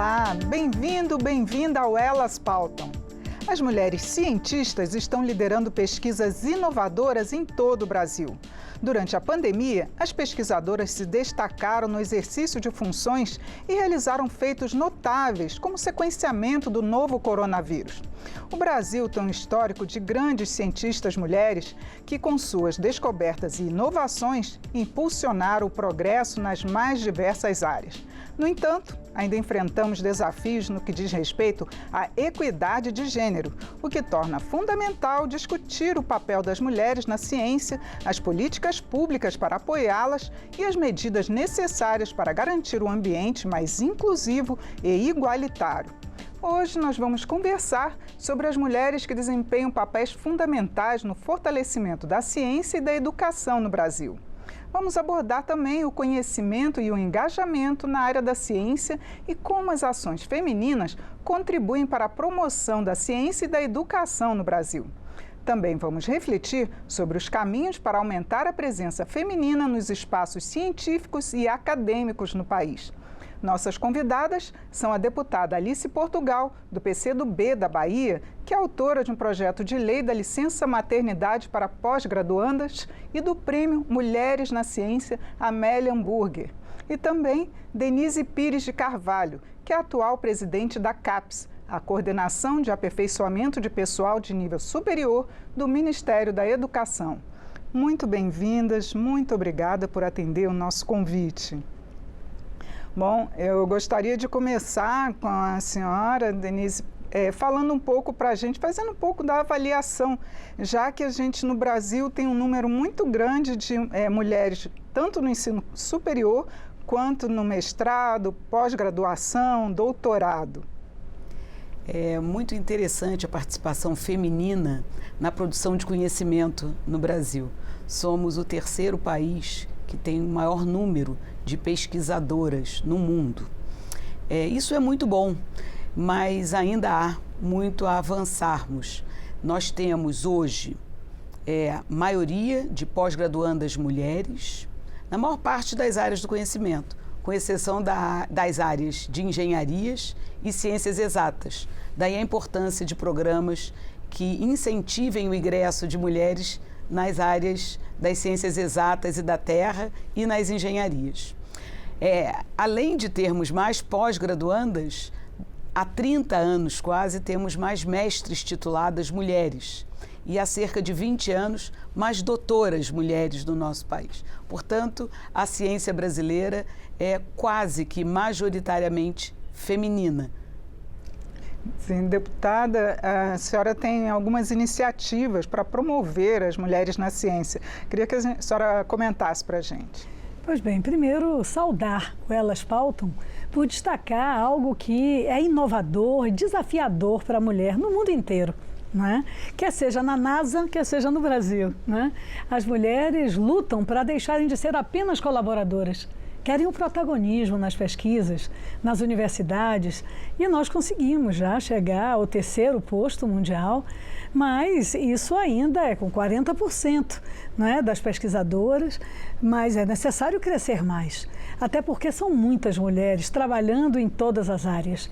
Olá, bem-vindo, bem-vinda ao Elas Pautam. As mulheres cientistas estão liderando pesquisas inovadoras em todo o Brasil. Durante a pandemia, as pesquisadoras se destacaram no exercício de funções e realizaram feitos notáveis, como o sequenciamento do novo coronavírus. O Brasil tem um histórico de grandes cientistas mulheres que, com suas descobertas e inovações, impulsionaram o progresso nas mais diversas áreas. No entanto, ainda enfrentamos desafios no que diz respeito à equidade de gênero, o que torna fundamental discutir o papel das mulheres na ciência, as políticas públicas para apoiá-las e as medidas necessárias para garantir um ambiente mais inclusivo e igualitário. Hoje nós vamos conversar sobre as mulheres que desempenham papéis fundamentais no fortalecimento da ciência e da educação no Brasil. Vamos abordar também o conhecimento e o engajamento na área da ciência e como as ações femininas contribuem para a promoção da ciência e da educação no Brasil. Também vamos refletir sobre os caminhos para aumentar a presença feminina nos espaços científicos e acadêmicos no país. Nossas convidadas são a deputada Alice Portugal, do PCdoB da Bahia, que é autora de um projeto de lei da licença maternidade para pós-graduandas e do prêmio Mulheres na Ciência Amélia Hamburger. E também Denise Pires de Carvalho, que é a atual presidente da CAPES, a Coordenação de Aperfeiçoamento de Pessoal de Nível Superior do Ministério da Educação. Muito bem-vindas, muito obrigada por atender o nosso convite. Bom, eu gostaria de começar com a senhora, Denise, falando um pouco para a gente, fazendo um pouco da avaliação, já que a gente no Brasil tem um número muito grande de mulheres, tanto no ensino superior, quanto no mestrado, pós-graduação, doutorado. É muito interessante a participação feminina na produção de conhecimento no Brasil. Somos o terceiro país que tem o maior número de pesquisadoras no mundo. Isso é muito bom, mas ainda há muito a avançarmos. Nós temos hoje maioria de pós-graduandas mulheres, na maior parte das áreas do conhecimento, com exceção das áreas de engenharias e ciências exatas. Daí a importância de programas que incentivem o ingresso de mulheres nas áreas das ciências exatas e da terra e nas engenharias. Além de termos mais pós-graduandas, há 30 anos quase temos mais mestres tituladas mulheres e há cerca de 20 anos mais doutoras mulheres no nosso país. Portanto, a ciência brasileira é quase que majoritariamente feminina. Sim, deputada, a senhora tem algumas iniciativas para promover as mulheres na ciência. Queria que a senhora comentasse para a gente. Pois bem, primeiro saudar o Elas Pautam por destacar algo que é inovador e desafiador para a mulher no mundo inteiro. Né? Quer seja na NASA, quer seja no Brasil. Né? As mulheres lutam para deixarem de ser apenas colaboradoras. Querem o protagonismo nas pesquisas, nas universidades, e nós conseguimos já chegar ao terceiro posto mundial, mas isso ainda é com 40%, né, das pesquisadoras, mas é necessário crescer mais, até porque são muitas mulheres trabalhando em todas as áreas.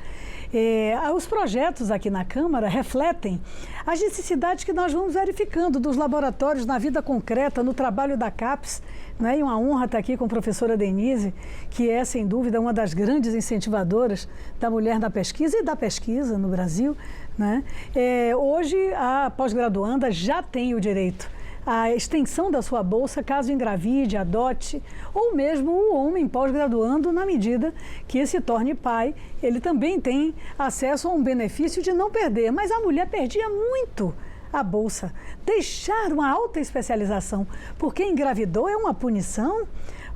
Os projetos aqui na Câmara refletem as necessidades que nós vamos verificando dos laboratórios na vida concreta, no trabalho da CAPES, né? E uma honra estar aqui com a professora Denise, que é, sem dúvida, uma das grandes incentivadoras da mulher na pesquisa e da pesquisa no Brasil. Né? Hoje, a pós-graduanda já tem o direito à extensão da sua bolsa caso engravide, adote, ou mesmo o homem pós-graduando, na medida que se torne pai, ele também tem acesso a um benefício de não perder. Mas a mulher perdia muito a bolsa, deixar uma alta especialização, porque engravidou é uma punição,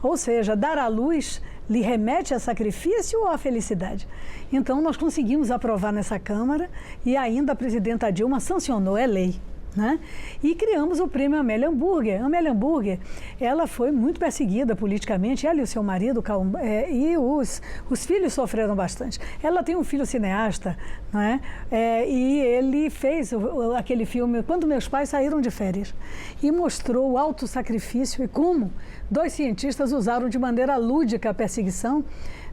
ou seja, dar à luz lhe remete a sacrifício ou a felicidade. Então nós conseguimos aprovar nessa Câmara e ainda a presidenta Dilma sancionou, é lei. Né? E criamos o prêmio Amélia Hamburger. A Amélia Hamburger, ela foi muito perseguida politicamente, ela e o seu marido, e os filhos sofreram bastante. Ela tem um filho cineasta, né? E ele fez aquele filme Quando Meus Pais Saíram de Férias e mostrou o alto sacrifício e como dois cientistas usaram de maneira lúdica a perseguição,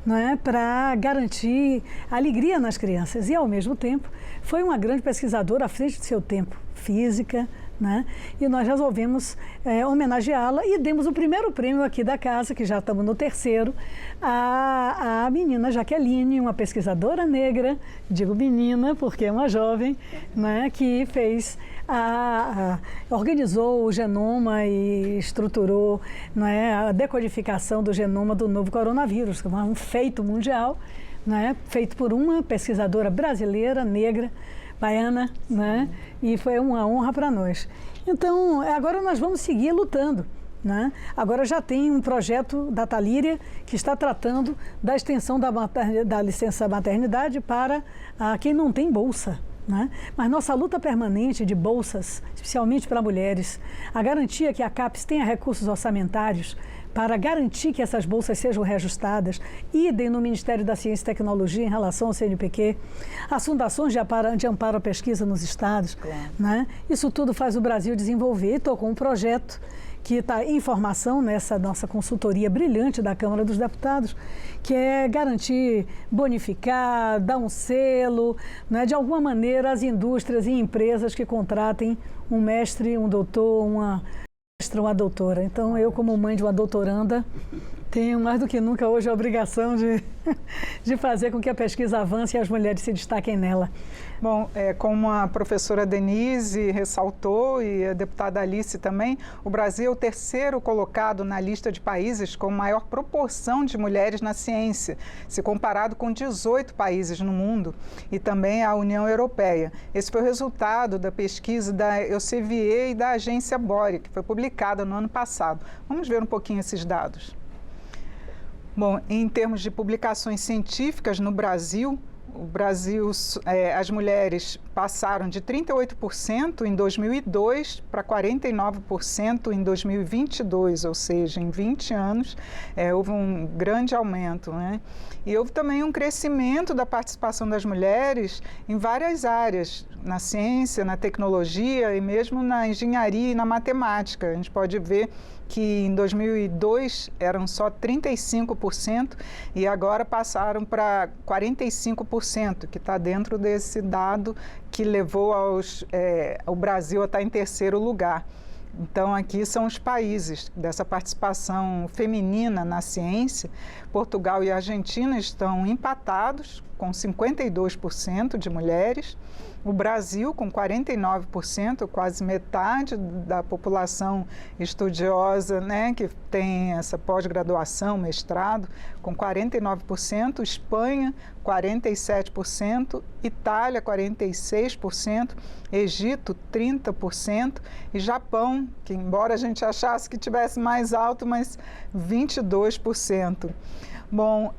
não é, para garantir alegria nas crianças. E, ao mesmo tempo, foi uma grande pesquisadora à frente do seu tempo, física, né? E nós resolvemos homenageá-la e demos o primeiro prêmio aqui da casa, que já estamos no terceiro, à menina Jaqueline, uma pesquisadora negra, digo menina porque é uma jovem, né, que fez organizou o genoma e estruturou, né, a decodificação do genoma do novo coronavírus, que é um feito mundial, né, feito por uma pesquisadora brasileira, negra, baiana, né? E foi uma honra para nós. Então, agora nós vamos seguir lutando, né? Agora já tem um projeto da Talíria que está tratando da extensão da licença maternidade para quem não tem bolsa, né? Mas nossa luta permanente de bolsas, especialmente para mulheres, a garantia que a CAPES tenha recursos orçamentários para garantir que essas bolsas sejam reajustadas, idem no Ministério da Ciência e Tecnologia em relação ao CNPq, as fundações de amparo à pesquisa nos estados, claro, né? Isso tudo faz o Brasil desenvolver. Estou com um projeto que está em formação nessa nossa consultoria brilhante da Câmara dos Deputados, que é garantir, bonificar, dar um selo, né, de alguma maneira, as indústrias e empresas que contratem um mestre, um doutor, uma doutora. Então, eu, como mãe de uma doutoranda, tenho mais do que nunca hoje a obrigação de fazer com que a pesquisa avance e as mulheres se destaquem nela. Bom, como a professora Denise ressaltou e a deputada Alice também, o Brasil é o terceiro colocado na lista de países com maior proporção de mulheres na ciência, se comparado com 18 países no mundo e também a União Europeia. Esse foi o resultado da pesquisa da Elsevier e da agência Bore, que foi publicada no ano passado. Vamos ver um pouquinho esses dados. Bom, em termos de publicações científicas no Brasil, as mulheres passaram de 38% em 2002 para 49% em 2022, ou seja, em 20 anos houve um grande aumento, né? E houve também um crescimento da participação das mulheres em várias áreas, na ciência, na tecnologia e mesmo na engenharia e na matemática. A gente pode ver que em 2002 eram só 35% e agora passaram para 45%, que está dentro desse dado que levou o Brasil a estar em terceiro lugar. Então, aqui são os países dessa participação feminina na ciência. Portugal e Argentina estão empatados, com 52% de mulheres. O Brasil, com 49%, quase metade da população estudiosa, né, que tem essa pós-graduação, mestrado, com 49%. Espanha, 47%. Itália, 46%. Egito, 30%. E Japão, que embora a gente achasse que tivesse mais alto, mas 22%. Bom,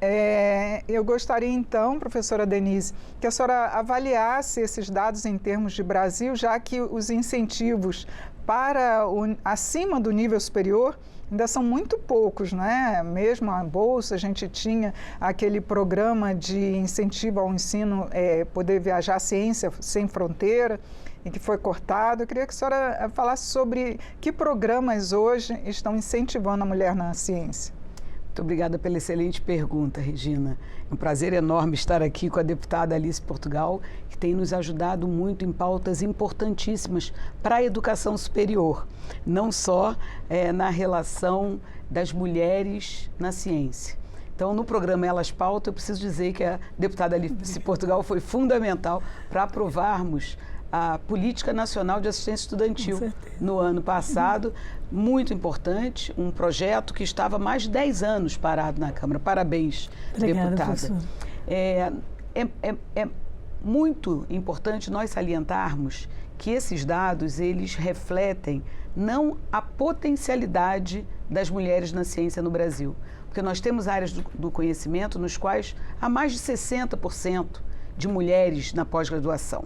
eu gostaria então, professora Denise, que a senhora avaliasse esses dados em termos de Brasil, já que os incentivos para acima do nível superior ainda são muito poucos, não é? Mesmo a Bolsa, a gente tinha aquele programa de incentivo ao ensino, poder viajar ciência sem fronteira, e que foi cortado. Eu queria que a senhora falasse sobre que programas hoje estão incentivando a mulher na ciência. Muito obrigada pela excelente pergunta, Regina. É um prazer enorme estar aqui com a deputada Alice Portugal, que tem nos ajudado muito em pautas importantíssimas para a educação superior, não só na relação das mulheres na ciência. Então, no programa Elas Pautam, eu preciso dizer que a deputada Alice Portugal foi fundamental para aprovarmos a Política Nacional de Assistência Estudantil no ano passado, muito importante, um projeto que estava há mais de 10 anos parado na Câmara. Parabéns, obrigada, deputada. É muito importante nós salientarmos que esses dados, eles refletem não a potencialidade das mulheres na ciência no Brasil, porque nós temos áreas do conhecimento nos quais há mais de 60% de mulheres na pós-graduação.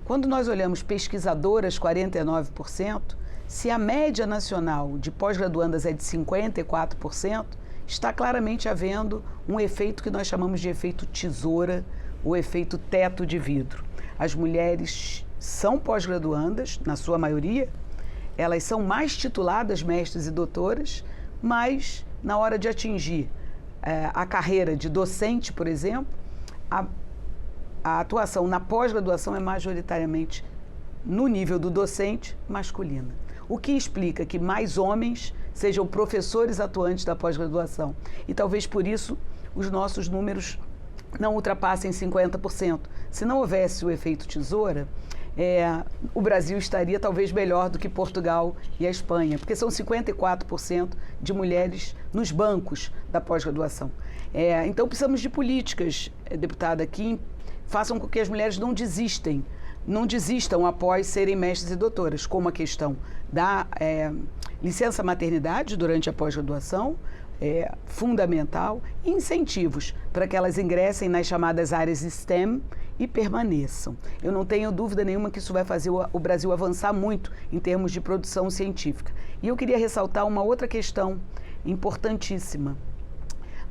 Quando nós olhamos pesquisadoras, 49%, se a média nacional de pós-graduandas é de 54%, está claramente havendo um efeito que nós chamamos de efeito tesoura, o efeito teto de vidro. As mulheres são pós-graduandas, na sua maioria, elas são mais tituladas, mestres e doutoras, mas na hora de atingir a carreira de docente, por exemplo, a atuação na pós-graduação é majoritariamente, no nível do docente, masculina. O que explica que mais homens sejam professores atuantes da pós-graduação. E talvez por isso os nossos números não ultrapassem 50%. Se não houvesse o efeito tesoura, o Brasil estaria talvez melhor do que Portugal e a Espanha, porque são 54% de mulheres nos bancos da pós-graduação. Então precisamos de políticas, deputada, que façam com que as mulheres não desistam após serem mestres e doutoras, como a questão da licença maternidade durante a pós-graduação, fundamental, e incentivos para que elas ingressem nas chamadas áreas STEM e permaneçam. Eu não tenho dúvida nenhuma que isso vai fazer o Brasil avançar muito em termos de produção científica. E eu queria ressaltar uma outra questão importantíssima.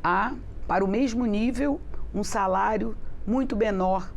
Há, para o mesmo nível, um salário muito menor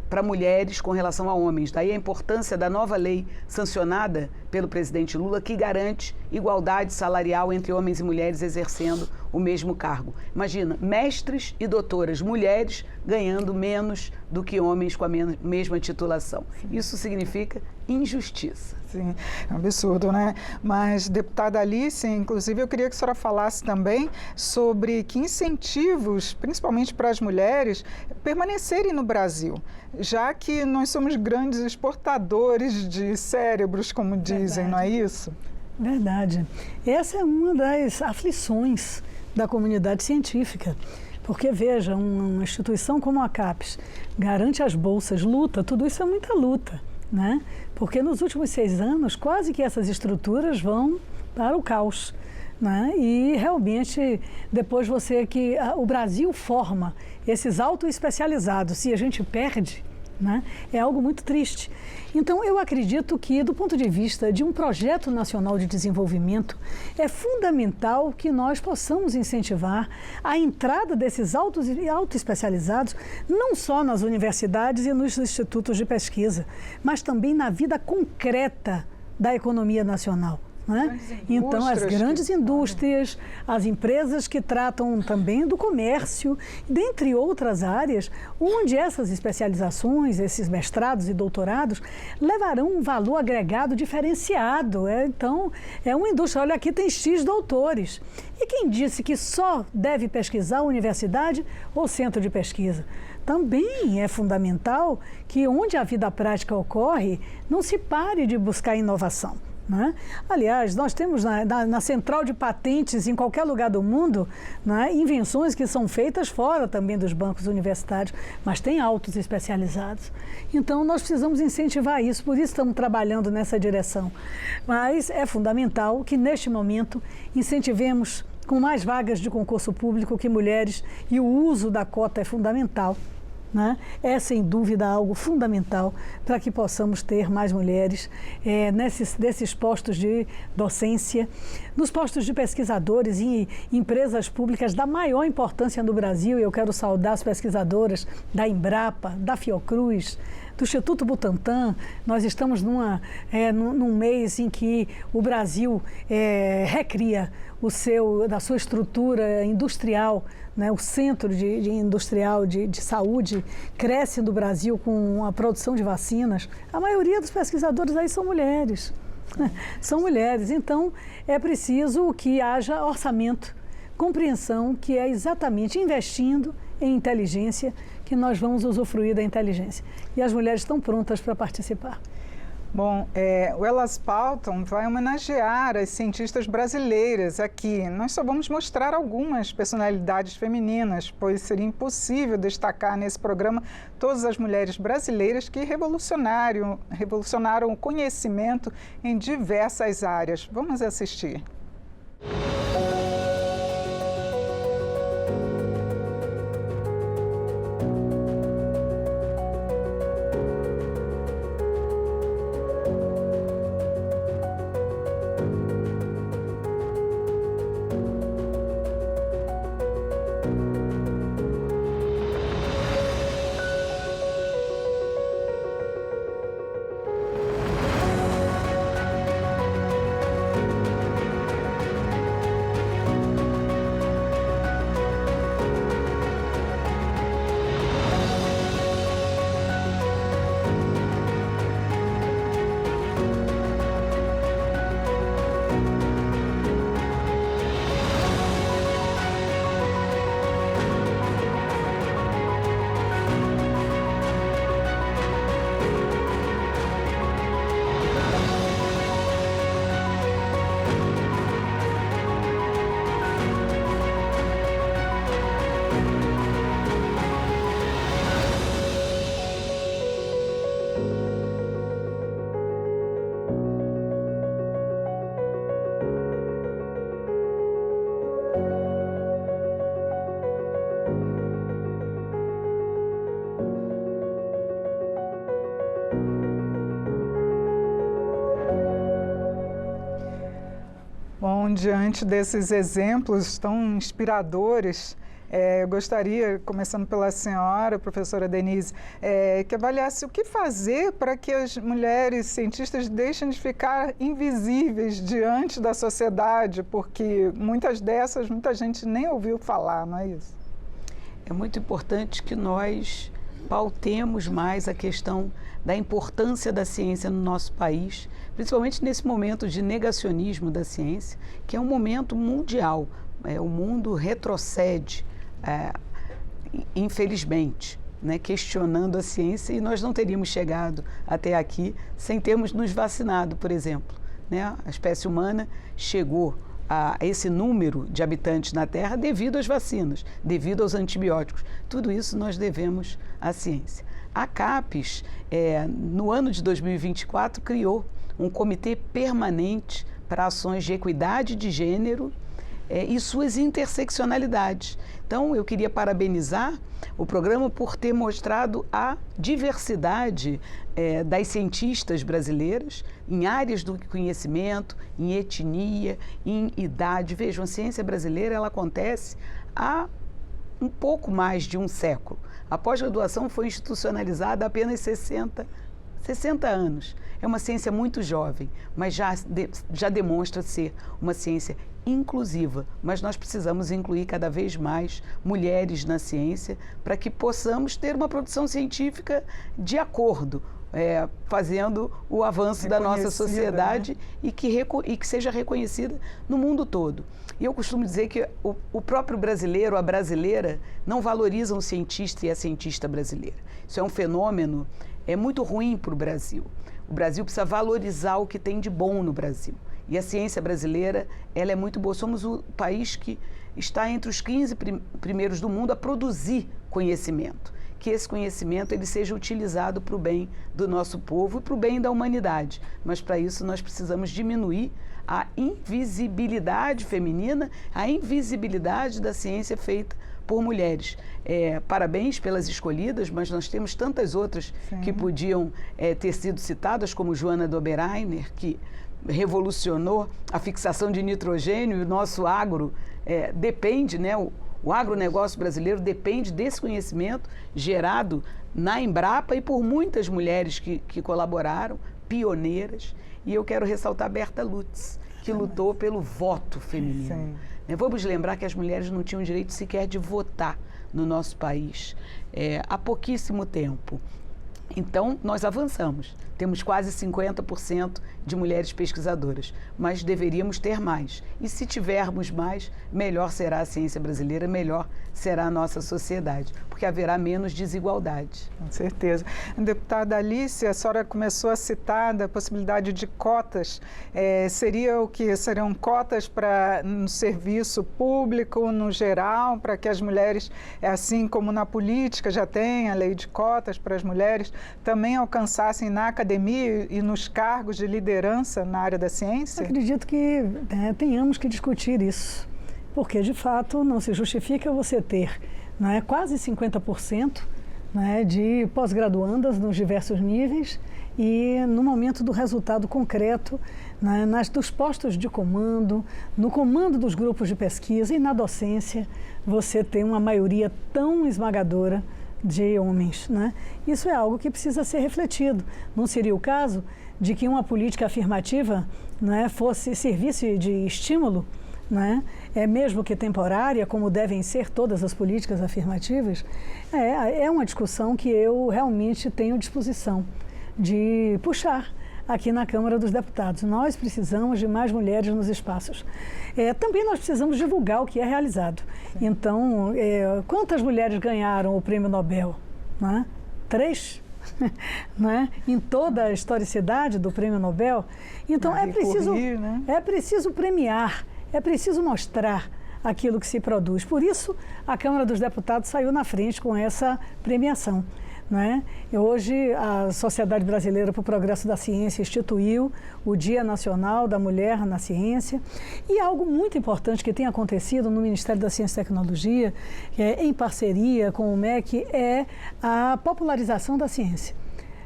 para mulheres com relação a homens. Daí a importância da nova lei sancionada pelo presidente Lula, que garante igualdade salarial entre homens e mulheres exercendo o mesmo cargo. Imagina, mestres e doutoras, mulheres ganhando menos do que homens com a mesma titulação. Isso significa injustiça. Sim, é um absurdo, né? Mas, deputada Alice, inclusive, eu queria que a senhora falasse também sobre que incentivos, principalmente para as mulheres, permanecerem no Brasil, já que nós somos grandes exportadores de cérebros, como dizem, Verdade. Não é isso? Verdade. Essa é uma das aflições da comunidade científica. Porque, veja, uma instituição como a CAPES garante as bolsas, luta, tudo isso é muita luta, né? Porque nos últimos 6 anos, quase que essas estruturas vão para o caos, né? E realmente, depois o Brasil forma esses autoespecializados, se a gente perde, né? É algo muito triste. Então, eu acredito que, do ponto de vista de um projeto nacional de desenvolvimento, é fundamental que nós possamos incentivar a entrada desses autoespecializados, não só nas universidades e nos institutos de pesquisa, mas também na vida concreta da economia nacional. Né? Então, as grandes indústrias, as empresas que tratam também do comércio, dentre outras áreas, onde essas especializações, esses mestrados e doutorados, levarão um valor agregado diferenciado. Então, é uma indústria. Olha, aqui tem X doutores. E quem disse que só deve pesquisar a universidade ou centro de pesquisa? Também é fundamental que, onde a vida prática ocorre, não se pare de buscar inovação. Né? Aliás, nós temos na central de patentes em qualquer lugar do mundo, né, invenções que são feitas fora também dos bancos universitários, mas tem autos especializados. Então, nós precisamos incentivar isso, por isso estamos trabalhando nessa direção. Mas é fundamental que, neste momento, incentivemos com mais vagas de concurso público que mulheres, e o uso da cota é fundamental. Né? É, sem dúvida, algo fundamental para que possamos ter mais mulheres nesses postos de docência, nos postos de pesquisadores e empresas públicas da maior importância no Brasil. Eu quero saudar as pesquisadoras da Embrapa, da Fiocruz, do Instituto Butantan. Nós estamos num mês em que o Brasil recria da sua estrutura industrial, né? O centro industrial de saúde cresce no Brasil com a produção de vacinas. A maioria dos pesquisadores aí são mulheres. São mulheres. Então, é preciso que haja orçamento, compreensão, que é exatamente investindo em inteligência que nós vamos usufruir da inteligência. E as mulheres estão prontas para participar. Bom, o Elas Pautam vai homenagear as cientistas brasileiras aqui. Nós só vamos mostrar algumas personalidades femininas, pois seria impossível destacar nesse programa todas as mulheres brasileiras que revolucionaram o conhecimento em diversas áreas. Vamos assistir. diante desses exemplos tão inspiradores, eu gostaria, começando pela senhora, professora Denise, que avaliasse o que fazer para que as mulheres cientistas deixem de ficar invisíveis diante da sociedade, porque muitas dessas, muita gente nem ouviu falar, não é isso? É muito importante que nós pautemos mais a questão da importância da ciência no nosso país, principalmente nesse momento de negacionismo da ciência, que é um momento mundial. O mundo retrocede, infelizmente, né, questionando a ciência, e nós não teríamos chegado até aqui sem termos nos vacinado, por exemplo. Né? A espécie humana chegou a esse número de habitantes na Terra devido às vacinas, devido aos antibióticos. Tudo isso nós devemos à ciência. A CAPES, no ano de 2024, criou um comitê permanente para ações de equidade de gênero e suas interseccionalidades. Então, eu queria parabenizar o programa por ter mostrado a diversidade das cientistas brasileiras em áreas do conhecimento, em etnia, em idade. Vejam, a ciência brasileira ela acontece há um pouco mais de um século. A pós-graduação foi institucionalizada há apenas 60 anos. É uma ciência muito jovem, mas já demonstra ser uma ciência inclusiva. Mas nós precisamos incluir cada vez mais mulheres na ciência para que possamos ter uma produção científica de acordo, fazendo o avanço da nossa sociedade, né? e que seja reconhecida no mundo todo. E eu costumo dizer que o próprio brasileiro, a brasileira, não valorizam o cientista e a cientista brasileira. Isso é um fenômeno muito ruim para o Brasil. O Brasil precisa valorizar o que tem de bom no Brasil. E a ciência brasileira, ela é muito boa. Somos o país que está entre os 15 primeiros do mundo a produzir conhecimento. Que esse conhecimento ele seja utilizado para o bem do nosso povo e para o bem da humanidade. Mas para isso nós precisamos diminuir a invisibilidade feminina, a invisibilidade da ciência feita por mulheres. Parabéns pelas escolhidas, mas nós temos tantas outras Sim. que podiam ter sido citadas, como Joana Dobereiner, que revolucionou a fixação de nitrogênio, e o nosso agro depende, né? O agronegócio brasileiro depende desse conhecimento gerado na Embrapa e por muitas mulheres que colaboraram, pioneiras. E eu quero ressaltar Berta Lutz, que lutou pelo voto feminino. Sim. Vamos lembrar que as mulheres não tinham direito sequer de votar no nosso país há pouquíssimo tempo. Então, nós avançamos. Temos quase 50% de mulheres pesquisadoras, mas deveríamos ter mais. E se tivermos mais, melhor será a ciência brasileira, melhor será a nossa sociedade, porque haverá menos desigualdade. Com certeza. Deputada Alice, a senhora começou a citar a possibilidade de cotas. Seria o que? Seriam cotas no serviço público, no geral, para que as mulheres, assim como na política já tem a lei de cotas para as mulheres, também alcançassem na academia e nos cargos de liderança na área da ciência? Acredito que tenhamos que discutir isso, porque de fato não se justifica você ter quase 50% de pós-graduandas nos diversos níveis e no momento do resultado concreto, dos postos de comando, no comando dos grupos de pesquisa e na docência, você tem uma maioria tão esmagadora de homens. Isso é algo que precisa ser refletido. Não seria o caso de que uma política afirmativa servisse de estímulo, mesmo que temporária, como devem ser todas as políticas afirmativas? É uma discussão que eu realmente tenho disposição de puxar aqui na Câmara dos Deputados. Nós precisamos de mais mulheres nos espaços. Também nós precisamos divulgar o que é realizado. Sim. Então, quantas mulheres ganharam o Prêmio Nobel? 3? Em toda a historicidade do Prêmio Nobel. Então, é preciso premiar, é preciso mostrar aquilo que se produz. Por isso, a Câmara dos Deputados saiu na frente com essa premiação. E hoje, a Sociedade Brasileira para o Progresso da Ciência instituiu o Dia Nacional da Mulher na Ciência. E algo muito importante que tem acontecido no Ministério da Ciência e Tecnologia, em parceria com o MEC, é a popularização da ciência.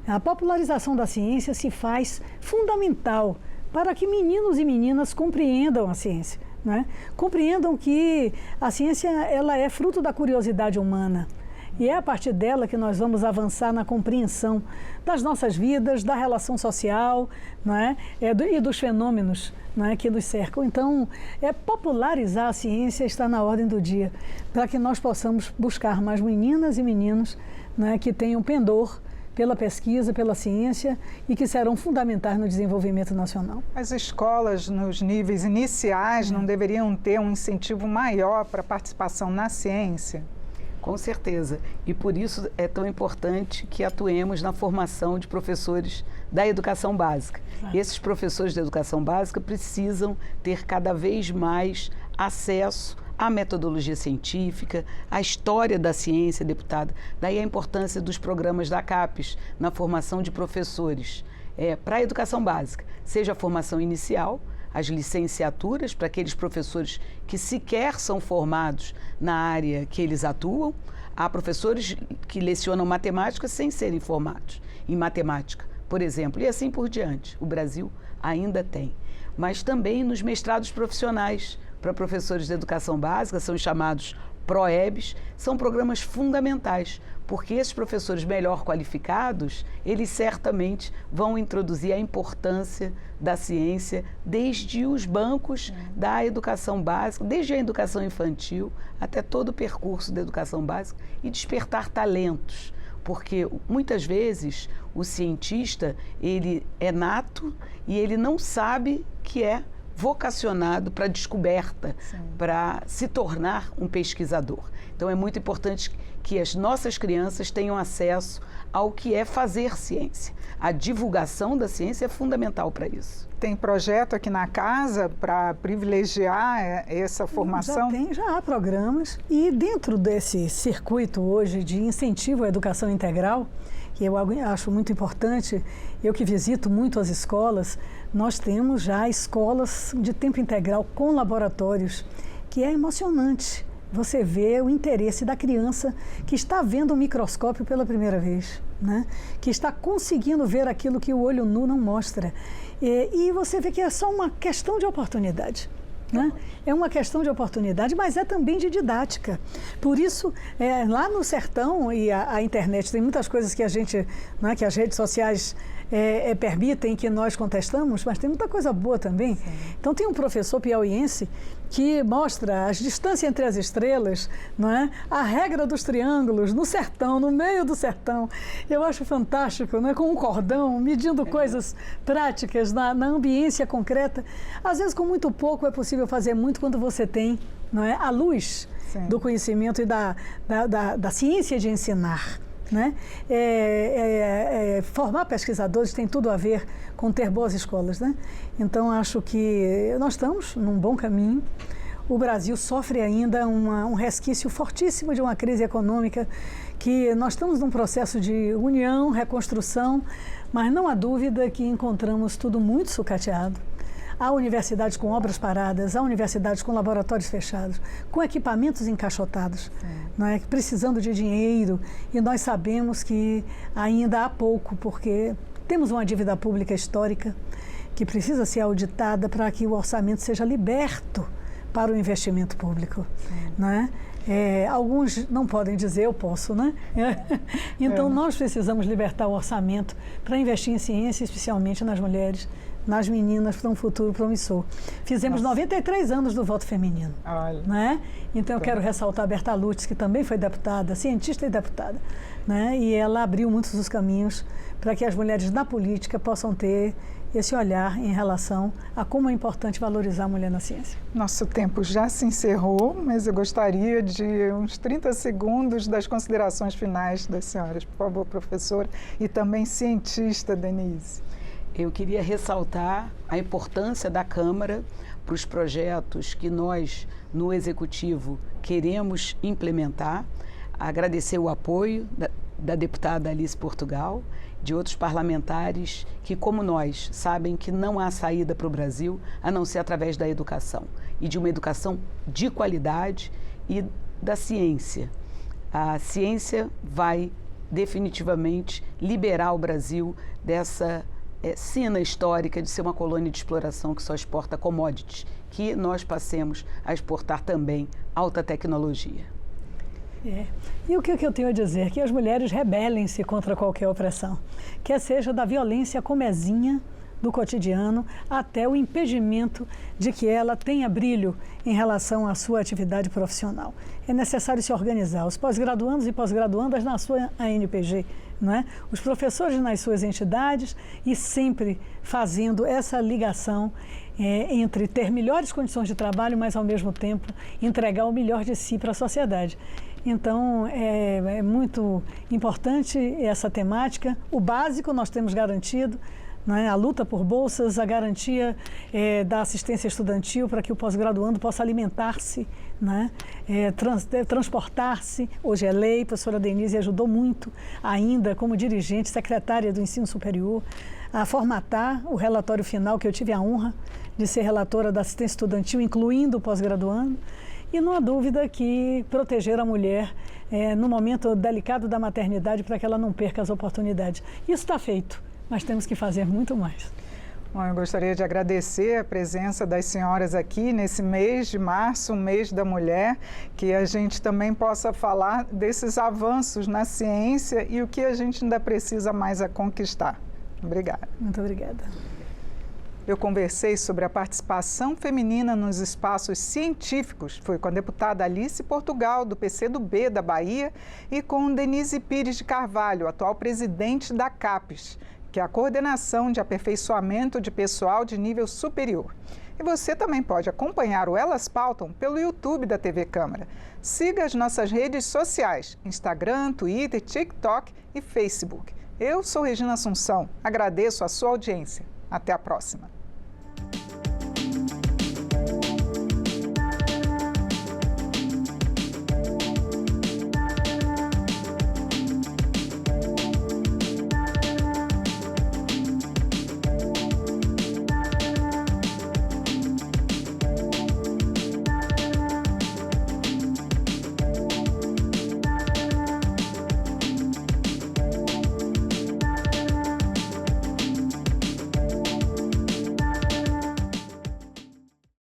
A popularização da ciência se faz fundamental para que meninos e meninas compreendam a ciência. né? Compreendam que a ciência ela é fruto da curiosidade humana. E é a partir dela que nós vamos avançar na compreensão das nossas vidas, da relação social, não é? E dos fenômenos, não é? Que nos cercam. Então, popularizar a ciência está na ordem do dia, para que nós possamos buscar mais meninas e meninos, não é? Que tenham pendor pela pesquisa, pela ciência e que serão fundamentais no desenvolvimento nacional. As escolas, nos níveis iniciais, não deveriam ter um incentivo maior para a participação na ciência? Com certeza. E por isso é tão importante que atuemos na formação de professores da educação básica. Claro. Esses professores da educação básica precisam ter cada vez mais acesso à metodologia científica, à história da ciência, deputada. Daí a importância dos programas da CAPES na formação de professores para a educação básica, seja a formação inicial, as licenciaturas para aqueles professores que sequer são formados na área que eles atuam. Há professores que lecionam matemática sem serem formados em matemática, por exemplo, e assim por diante. O Brasil ainda tem. Mas também nos mestrados profissionais para professores de educação básica, são chamados PROEBs, são programas fundamentais, porque esses professores melhor qualificados, eles certamente vão introduzir a importância da ciência desde os bancos da educação básica, desde a educação infantil até todo o percurso da educação básica e despertar talentos, porque muitas vezes o cientista, ele é nato e ele não sabe que é vocacionado para a descoberta, para se tornar um pesquisador. Então é muito importante que as nossas crianças tenham acesso ao que é fazer ciência. A divulgação da ciência é fundamental para isso. Tem projeto aqui na casa para privilegiar essa formação? Já há programas. E dentro desse circuito hoje de incentivo à educação integral, que eu acho muito importante, eu que visito muito as escolas, nós temos já escolas de tempo integral com laboratórios, que é emocionante. Você vê o interesse da criança que está vendo o microscópio pela primeira vez, né? Que está conseguindo ver aquilo que o olho nu não mostra. E você vê que é só uma questão de oportunidade. Né? É uma questão de oportunidade, mas é também de didática. Por isso, lá no sertão, e a internet tem muitas coisas que a gente, né, que as redes sociais permitem, que nós contestamos, mas tem muita coisa boa também. Sim. Então tem um professor piauiense que mostra as distâncias entre as estrelas, não é? A regra dos triângulos no sertão, no meio do sertão. Eu acho fantástico, né? Com um cordão, medindo coisas práticas na ambiência concreta. Às vezes, com muito pouco, é possível fazer muito quando você tem, não é, a luz do conhecimento e da ciência de ensinar. Né? Formar pesquisadores tem tudo a ver com ter boas escolas, né? Então acho que nós estamos num bom caminho. O Brasil sofre ainda um resquício fortíssimo de uma crise econômica, que nós estamos num processo de união, reconstrução, mas não há dúvida que encontramos tudo muito sucateado. Há universidades com obras paradas, há universidades com laboratórios fechados, com equipamentos encaixotados, não é? Precisando de dinheiro, e nós sabemos que ainda há pouco, porque temos uma dívida pública histórica que precisa ser auditada para que o orçamento seja liberto para o investimento público, não é? Alguns não podem dizer, eu posso, né? Então nós precisamos libertar o orçamento para investir em ciência, especialmente nas mulheres, nas meninas, para um futuro promissor. Fizemos 93 anos do voto feminino. Né? Então eu quero ressaltar a Berta Lutz, que também foi deputada, cientista e deputada, né? E ela abriu muitos dos caminhos para que as mulheres na política possam ter esse olhar em relação a como é importante valorizar a mulher na ciência. Nosso tempo já se encerrou, mas eu gostaria de uns 30 segundos das considerações finais das senhoras. Por favor, professora, e também cientista, Denise. Eu queria ressaltar a importância da Câmara para os projetos que nós, no Executivo, queremos implementar, agradecer o apoio da deputada Alice Portugal, de outros parlamentares que, como nós, sabem que não há saída para o Brasil a não ser através da educação, e de uma educação de qualidade e da ciência. A ciência vai definitivamente liberar o Brasil dessa sina histórica de ser uma colônia de exploração que só exporta commodities, que nós passemos a exportar também alta tecnologia. E o que eu tenho a dizer? Que as mulheres rebelem-se contra qualquer opressão, quer seja da violência comezinha do cotidiano até o impedimento de que ela tenha brilho em relação à sua atividade profissional. É necessário se organizar, os pós-graduandos e pós-graduandas na sua ANPG, não é? Os professores nas suas entidades e sempre fazendo essa ligação entre ter melhores condições de trabalho, mas ao mesmo tempo entregar o melhor de si para a sociedade. Então, é muito importante essa temática. O básico nós temos garantido, né? A luta por bolsas, a garantia da assistência estudantil para que o pós-graduando possa alimentar-se, né? Transportar-se. Hoje é lei, a professora Denise ajudou muito ainda como dirigente, secretária do ensino superior, a formatar o relatório final, que eu tive a honra de ser relatora da assistência estudantil, incluindo o pós-graduando. E não há dúvida que proteger a mulher no momento delicado da maternidade para que ela não perca as oportunidades. Isso está feito, mas temos que fazer muito mais. Bom, eu gostaria de agradecer a presença das senhoras aqui nesse mês de março, o mês da mulher, que a gente também possa falar desses avanços na ciência e o que a gente ainda precisa mais a conquistar. Obrigada. Muito obrigada. Eu conversei sobre a participação feminina nos espaços científicos. Foi com a deputada Alice Portugal, do PCdoB da Bahia, e com Denise Pires de Carvalho, atual presidente da CAPES, que é a Coordenação de Aperfeiçoamento de Pessoal de Nível Superior. E você também pode acompanhar o Elas Pautam pelo YouTube da TV Câmara. Siga as nossas redes sociais, Instagram, Twitter, TikTok e Facebook. Eu sou Regina Assunção. Agradeço a sua audiência. Até a próxima.